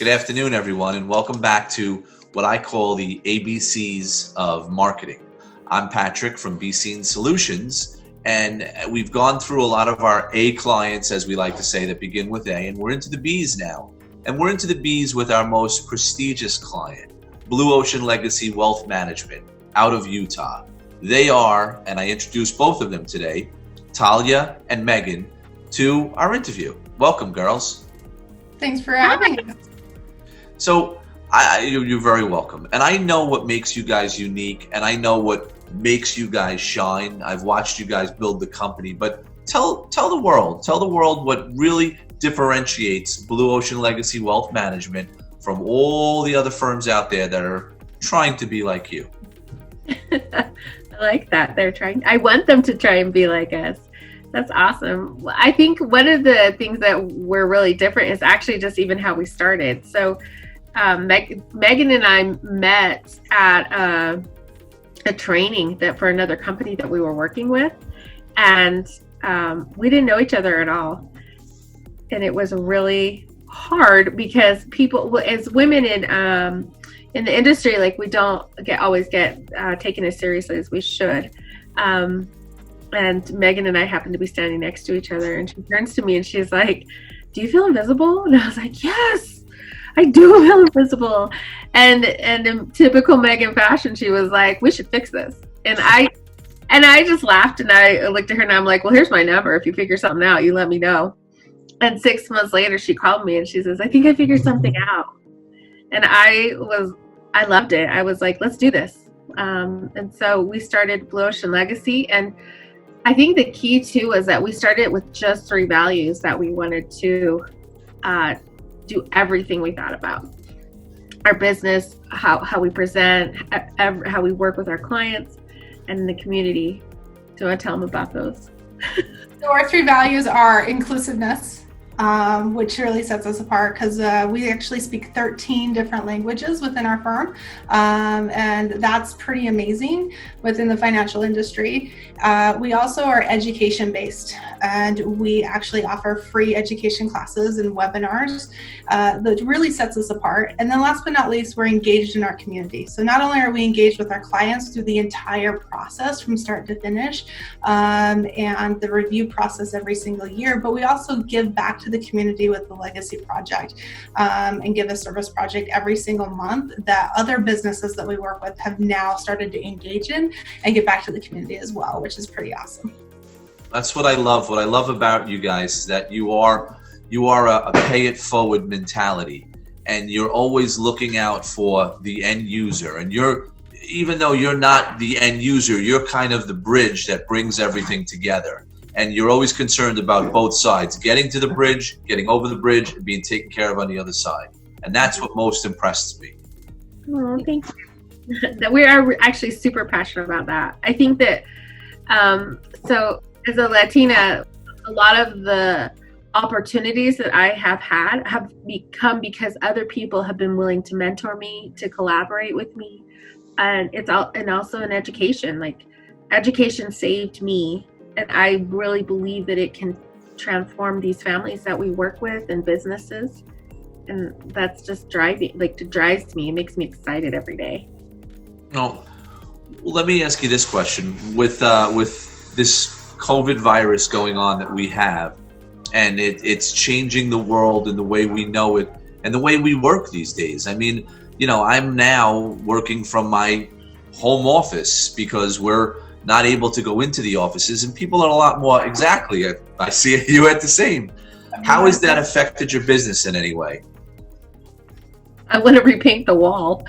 Good afternoon, everyone, and welcome back to what I call the ABCs of marketing. I'm Patrick from Be Seen Solutions, and we've gone through a lot of our A clients, as we like to say, that begin with A, and we're into the Bs now. And we're into the Bs with our most prestigious client, Blue Ocean Legacy W.M, out of Utah. They are, and I introduced both of them today, Talia and Meghan, to our interview. Welcome, girls. Thanks for having us. So you're very welcome. And I know what makes you guys unique, and I know what makes you guys shine. I've watched you guys build the company, but tell the world what really differentiates Blue Ocean Legacy Wealth Management from all the other firms out there that are trying to be like you. I like that. I want them to try and be like us. That's awesome. I think one of the things that we're really different is actually just even how we started. So Meghan and I met at a training for another company that we were working with, and we didn't know each other at all. And it was really hard because people, as women in the industry, like, we don't always get taken as seriously as we should. And Meghan and I happened to be standing next to each other, and she turns to me and she's like, "Do you feel invisible?" And I was like, "Yes, I do feel invisible." And in typical Meghan fashion, she was like, "We should fix this." And I just laughed, and I looked at her and I'm like, "Well, here's my number. If you figure something out, you let me know." And 6 months later, she called me and she says, "I think I figured something out." And I loved it. I was like, "Let's do this." And so we started Blue Ocean Legacy. And I think the key too is that we started with just 3 values that we wanted to do everything we thought about: our business, how we present, how we work with our clients, and the community. Do you want to tell them about those? So our 3 values are inclusiveness, which really sets us apart because we actually speak 13 different languages within our firm, and that's pretty amazing within the financial industry. We also are education based, and we actually offer free education classes and webinars that really sets us apart. And then last but not least, we're engaged in our community. So not only are we engaged with our clients through the entire process from start to finish, and the review process every single year, but we also give back to the community with the Legacy Project, and give a service project every single month that other businesses that we work with have now started to engage in and give back to the community as well, which is pretty awesome. That's what I love. What I love about you guys is that you are a pay it forward mentality, and you're always looking out for the end user. And even though you're not the end user, you're kind of the bridge that brings everything together. And you're always concerned about both sides, getting to the bridge, getting over the bridge, and being taken care of on the other side. And that's what most impresses me. Oh, thank you. We are actually super passionate about that. I think that, so as a Latina, a lot of the opportunities that I have had have become because other people have been willing to mentor me, to collaborate with me. And also in education, like, education saved me. And I really believe that it can transform these families that we work with and businesses. And that's just drives me. It makes me excited every day. Well, let me ask you this question. With this COVID virus going on that we have, and it's changing the world and the way we know it and the way we work these days. I mean, I'm now working from my home office because we're not able to go into the offices, and people are a lot more, exactly, I see you at the same. How has that affected your business in any way? I want to repaint the wall.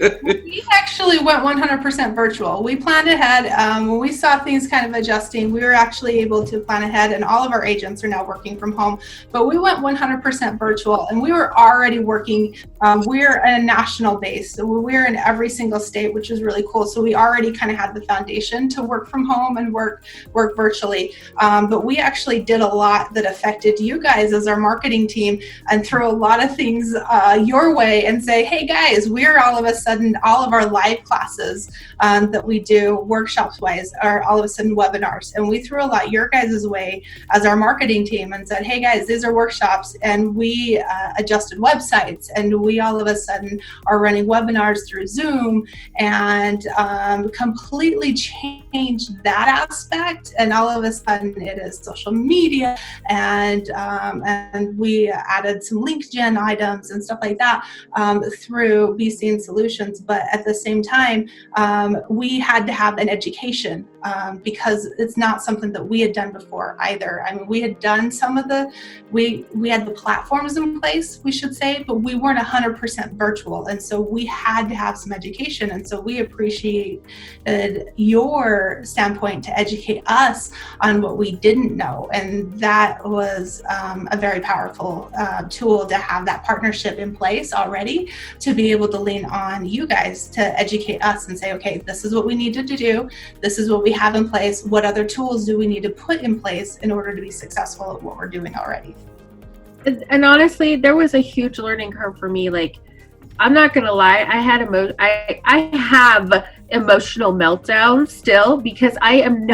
We actually went 100% virtual. We planned ahead. When we saw things kind of adjusting, we were actually able to plan ahead, and all of our agents are now working from home. But we went 100% virtual, and we were already working. We're a national base, so we're in every single state, which is really cool. So we already kind of had the foundation to work from home and work virtually. But we actually did a lot that affected you guys as our marketing team, and throw a lot of things your way and say, "Hey guys, we're all about a sudden all of our live classes that we do workshops wise are all of a sudden webinars. And we threw a lot your guys' way as our marketing team and said, hey guys, these are workshops. And we adjusted websites, and we all of a sudden are running webinars through Zoom, and completely changed that aspect. And all of a sudden it is social media, and we added some link gen items and stuff like that through Be Seen Solutions. But at the same time, we had to have an education because it's not something that we had done before either. I mean, we had done some of we had the platforms in place, we should say, but we weren't 100% virtual. And so we had to have some education. And so we appreciated your standpoint to educate us on what we didn't know. And that was a very powerful tool to have that partnership in place already, to be able to lean on you guys to educate us and say, okay, this is what we needed to do. This is what we have in place. What other tools do we need to put in place in order to be successful at what we're doing already? And honestly, there was a huge learning curve for me. Like, I'm not gonna lie, I have emotional meltdowns still, because I'm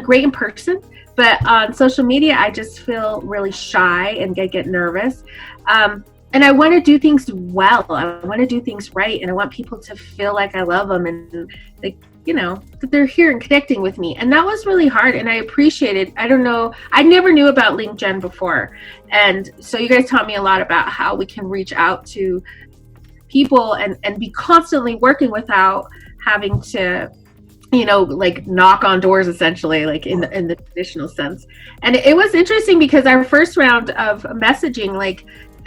great in person, but on social media I just feel really shy and get nervous. And I want to do things well. I want to do things right, and I want people to feel like I love them, and like, that they're here and connecting with me. And that was really hard, and I appreciated. I don't know, I never knew about link gen before, and so you guys taught me a lot about how we can reach out to people and be constantly working without having to, like knock on doors, essentially, like in the traditional sense. And it was interesting because our first round of messaging, like,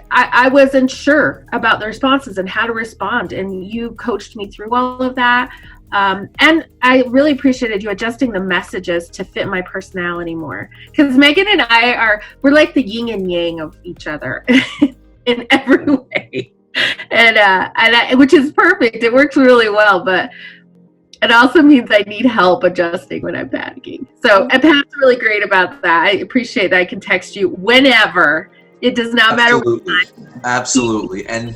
I wasn't sure about the responses and how to respond, and you coached me through all of that. And I really appreciated you adjusting the messages to fit my personality more, because Meghan and we're like the yin and yang of each other in every way, and which is perfect. It works really well, but it also means I need help adjusting when I'm panicking. So Pat's really great about that. I appreciate that I can text you whenever. It does not matter what time. Absolutely. And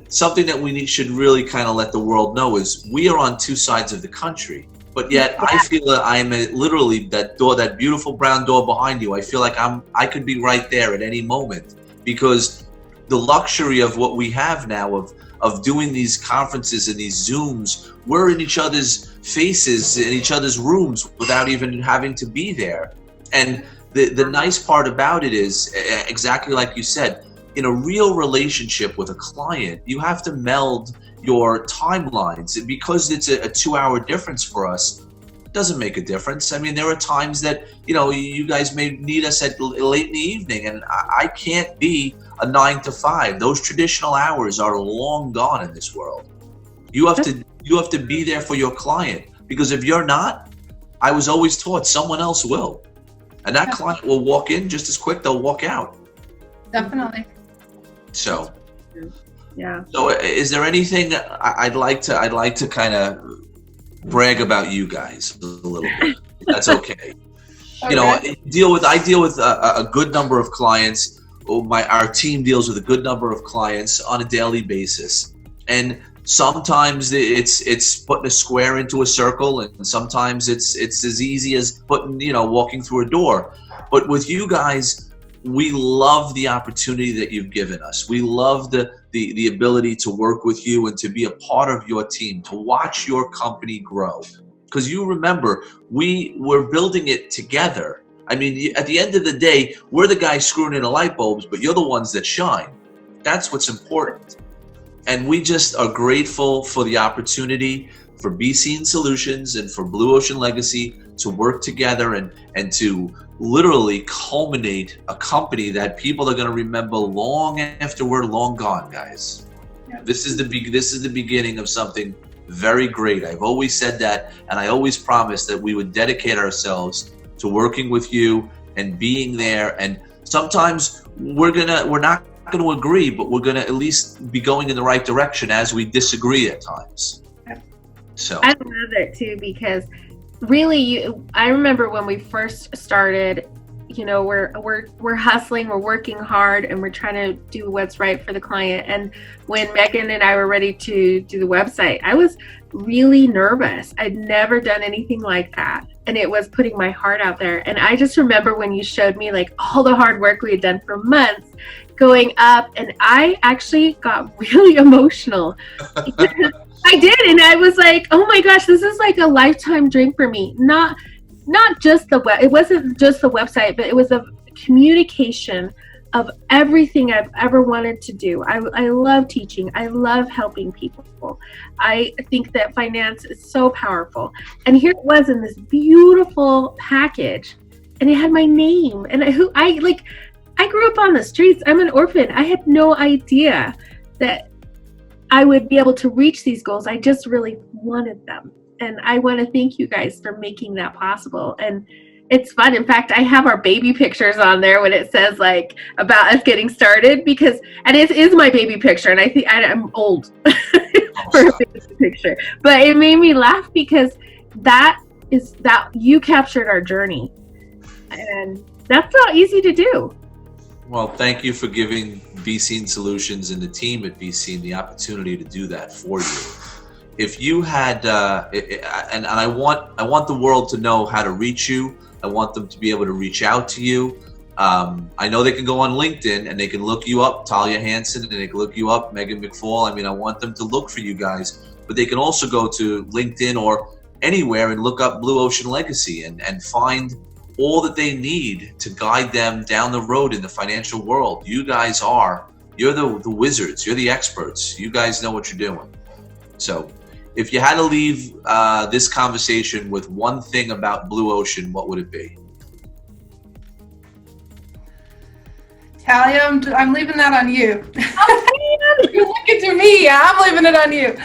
something that we should really kind of let the world know is we are on two sides of the country, but yet I feel that I am literally that door, that beautiful brown door behind you. I feel like I could be right there at any moment, because the luxury of what we have now of doing these conferences and these Zooms, we're in each other's faces, in each other's rooms without even having to be there. And the nice part about it is, exactly like you said, in a real relationship with a client, you have to meld your timelines. Because it's a 2-hour difference for us, it doesn't make a difference. I mean, there are times that, you guys may need us at late in the evening, and I can't be a 9 to 5. Those traditional hours are long gone in this world. You have to be there for your client, because if you're not, I was always taught someone else will. And that client will walk in just as quick, they'll walk out. Definitely. So, yeah. So is there anything I'd like to kind of brag about you guys a little bit? That's okay. Okay. I deal with a good number of clients. Our team deals with a good number of clients on a daily basis. And sometimes it's putting a square into a circle, and sometimes it's as easy as walking through a door. But with you guys, we love the opportunity that you've given us. We love the ability to work with you and to be a part of your team, to watch your company grow. Because you remember, we're building it together. I mean, at the end of the day, we're the guys screwing in the light bulbs, but you're the ones that shine. That's what's important. And we just are grateful for the opportunity for Be Seen Solutions and for Blue Ocean Legacy to work together and to literally culminate a company that people are going to remember long after we're long gone, guys. Yeah. This is the beginning of something very great. I've always said that, and I always promised that we would dedicate ourselves to working with you and being there. And sometimes we're not going to agree, but we're going to at least be going in the right direction as we disagree at times. So I love it too, because really I remember when we first started, you know, we're hustling, we're working hard, and we're trying to do what's right for the client. And when Meghan and I were ready to do the website, I was really nervous. I'd never done anything like that, and it was putting my heart out there. And I just remember when you showed me like all the hard work we had done for months going up, and I actually got really emotional. I did, and I was like, oh my gosh, this is like a lifetime dream for me. Not just it wasn't just the website, but it was a communication of everything I've ever wanted to do. I love teaching. I love helping people. I think that finance is so powerful. And here it was in this beautiful package, and it had my name. And I grew up on the streets. I'm an orphan. I had no idea that I would be able to reach these goals. I just really wanted them. And I want to thank you guys for making that possible. And it's fun. In fact, I have our baby pictures on there when it says like about us getting started, and it is my baby picture. And I think I'm old for a baby picture, but it made me laugh because that you captured our journey, and that's not easy to do. Well, thank you for giving BCN Solutions and the team at BCN the opportunity to do that for you. If you had, and I want the world to know how to reach you. I want them to be able to reach out to you. I know they can go on LinkedIn and they can look you up, Talia Hansen, and they can look you up, Meghan McFall. I mean, I want them to look for you guys, but they can also go to LinkedIn or anywhere and look up Blue Ocean Legacy and find all that they need to guide them down the road in the financial world. You guys you're the wizards, you're the experts. You guys know what you're doing. So if you had to leave this conversation with one thing about Blue Ocean, what would it be? Talia, I'm leaving that on you. You're looking to me. Yeah, I'm leaving it on you.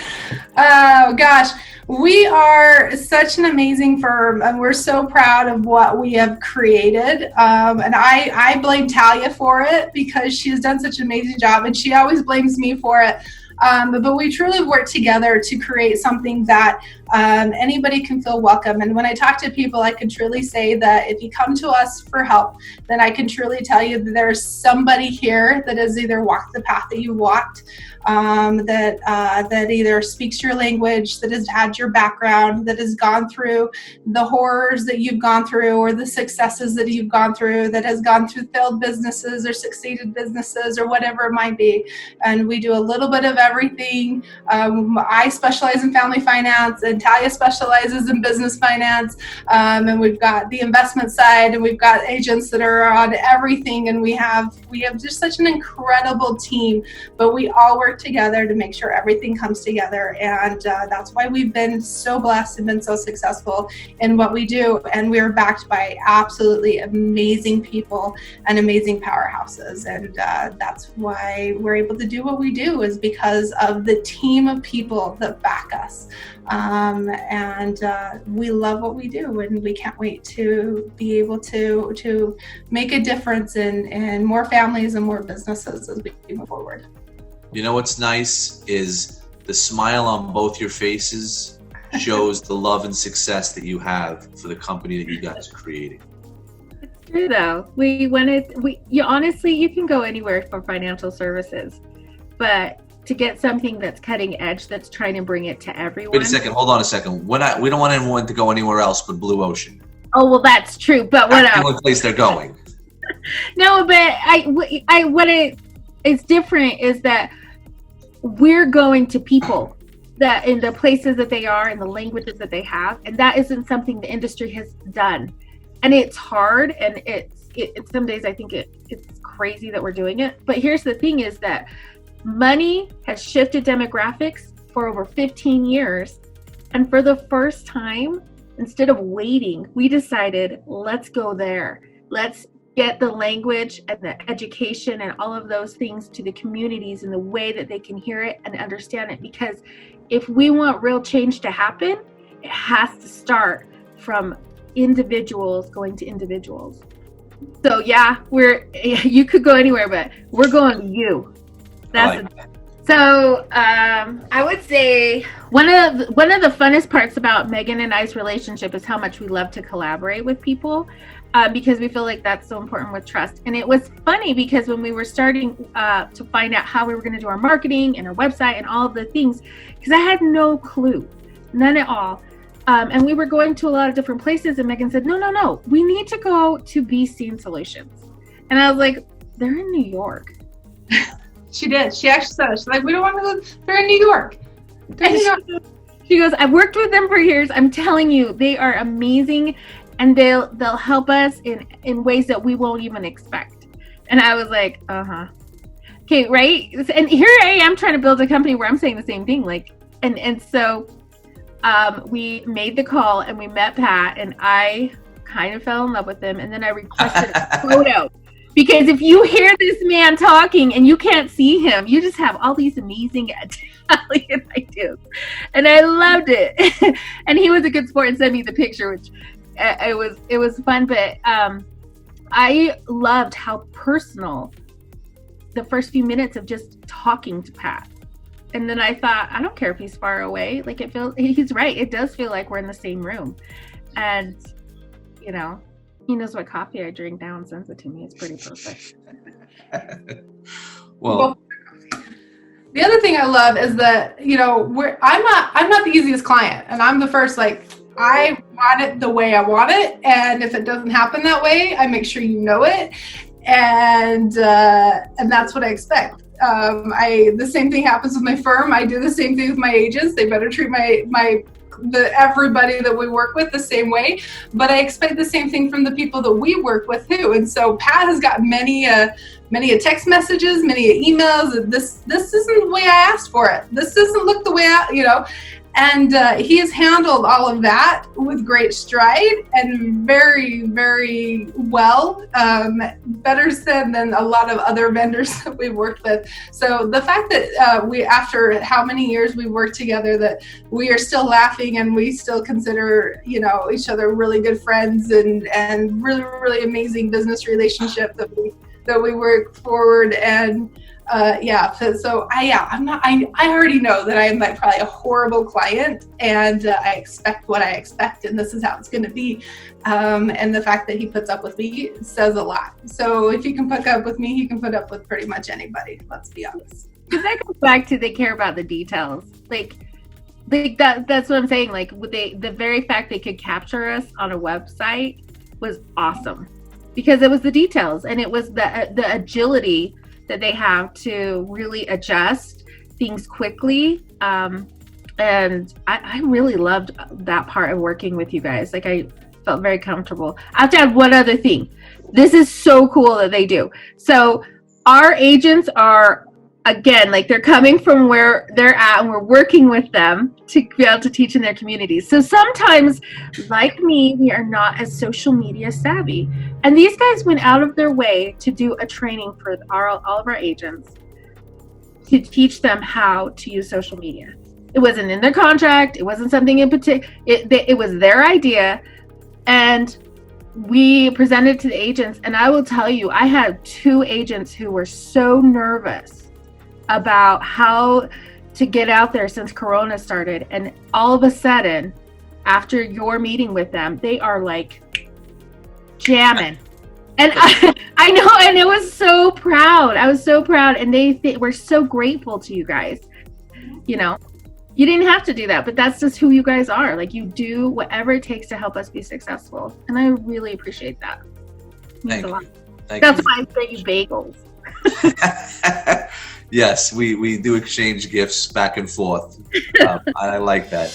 Oh, gosh. We are such an amazing firm, and we're so proud of what we have created. And I blame Talia for it because she has done such an amazing job, and she always blames me for it. But we truly work together to create something that anybody can feel welcome. And when I talk to people, I can truly say that if you come to us for help, then I can truly tell you that there's somebody here that has either walked the path that you walked, that either speaks your language, that has had your background, that has gone through the horrors that you've gone through or the successes that you've gone through, that has gone through failed businesses or succeeded businesses or whatever it might be. And we do a little bit of everything. I specialize in family finance, and Talia specializes in business finance. And we've got the investment side, and we've got agents that are on everything. And we have just such an incredible team, but we all work together to make sure everything comes together. And that's why we've been so blessed and been so successful in what we do. And we're backed by absolutely amazing people and amazing powerhouses. And that's why we're able to do what we do, is because of the team of people that back us. And we love what we do, and we can't wait to be able to make a difference in more families and more businesses as we move forward. You know what's nice is the smile on both your faces shows the love and success that you have for the company that you guys are creating. It's true though. Honestly, you can go anywhere for financial services, but to get something that's cutting edge, that's trying to bring it to everyone. Wait a second, hold on a second. We don't want anyone to go anywhere else but Blue Ocean. Oh, well, that's true, but what That's else? the only place they're going. No, but what is different is that we're going to people that in the places that they are and the languages that they have, and that isn't something the industry has done. And it's hard, and it's some days I think it's crazy that we're doing it. But here's the thing, is that money has shifted demographics for over 15 years. And for the first time, instead of waiting, we decided, let's go there. Let's get the language and the education and all of those things to the communities in the way that they can hear it and understand it. Because if we want real change to happen, it has to start from individuals going to individuals. So yeah, you could go anywhere, but we're going to you. So I would say one of the funnest parts about Meghan and I's relationship is how much we love to collaborate with people, because we feel like that's so important with trust. And it was funny because when we were starting to find out how we were going to do our marketing and our website and all of the things, because I had no clue, none at all. And we were going to a lot of different places, and Meghan said, no, we need to go to Be Seen Solutions. And I was like, they're in New York. She did. She actually said it. She's like, we don't want to go. They're in New York. She goes, I've worked with them for years. I'm telling you, they are amazing, and they'll help us in ways that we won't even expect. And I was like, okay, right? And here I am trying to build a company where I'm saying the same thing. Like, and so we made the call and we met Pat, and I kind of fell in love with him. And then I requested a photo. Because if you hear this man talking and you can't see him, you just have all these amazing Italian ideas. And I loved it. And he was a good sport and sent me the picture, which it was fun. But I loved how personal the first few minutes of just talking to Pat. And then I thought, I don't care if he's far away. Like, he's right. It does feel like we're in the same room. And, you know, he knows what coffee I drink now and sends it to me. It's pretty perfect. Well, the other thing I love is that, you know, I'm not the easiest client, and I'm the first, like, I want it the way I want it, and if it doesn't happen that way, I make sure you know it, and that's what I expect. The same thing happens with my firm. I do the same thing with my agents. They better treat everybody that we work with the same way, but I expect the same thing from the people that we work with too. And so Pat has got many text messages, many emails. This isn't the way I asked for it. This doesn't look the way and he has handled all of that with great stride and very, very well, better said than a lot of other vendors that we've worked with. So the fact that we, after how many years we worked together, that we are still laughing and we still consider, you know, each other really good friends and really, really amazing business relationship that we work forward. And I already know that I am like probably a horrible client, and I expect what I expect, and this is how it's going to be. And the fact that he puts up with me says a lot. So if he can put up with me, he can put up with pretty much anybody. Let's be honest. Because that goes back to they care about the details. Like that's what I'm saying. Like the very fact they could capture us on a website was awesome, because it was the details, and it was the agility that they have to really adjust things quickly. And I really loved that part of working with you guys. Like, I felt very comfortable. I have to add one other thing. This is so cool that they do. So our agents are, again, like, they're coming from where they're at, and we're working with them to be able to teach in their communities. So sometimes, like me, we are not as social media savvy. And these guys went out of their way to do a training for all of our agents to teach them how to use social media. It wasn't in their contract. It wasn't something in particular. It was their idea. And we presented it to the agents. And I will tell you, I had 2 agents who were so nervous about how to get out there since Corona started. And all of a sudden, after your meeting with them, they are like jamming. And I know, and I was so proud. I was so proud. And they were so grateful to you guys. You know, you didn't have to do that, but that's just who you guys are. Like, you do whatever it takes to help us be successful. And I really appreciate that. Thank you. That's why I say you bagels. Yes, we do exchange gifts back and forth. I like that.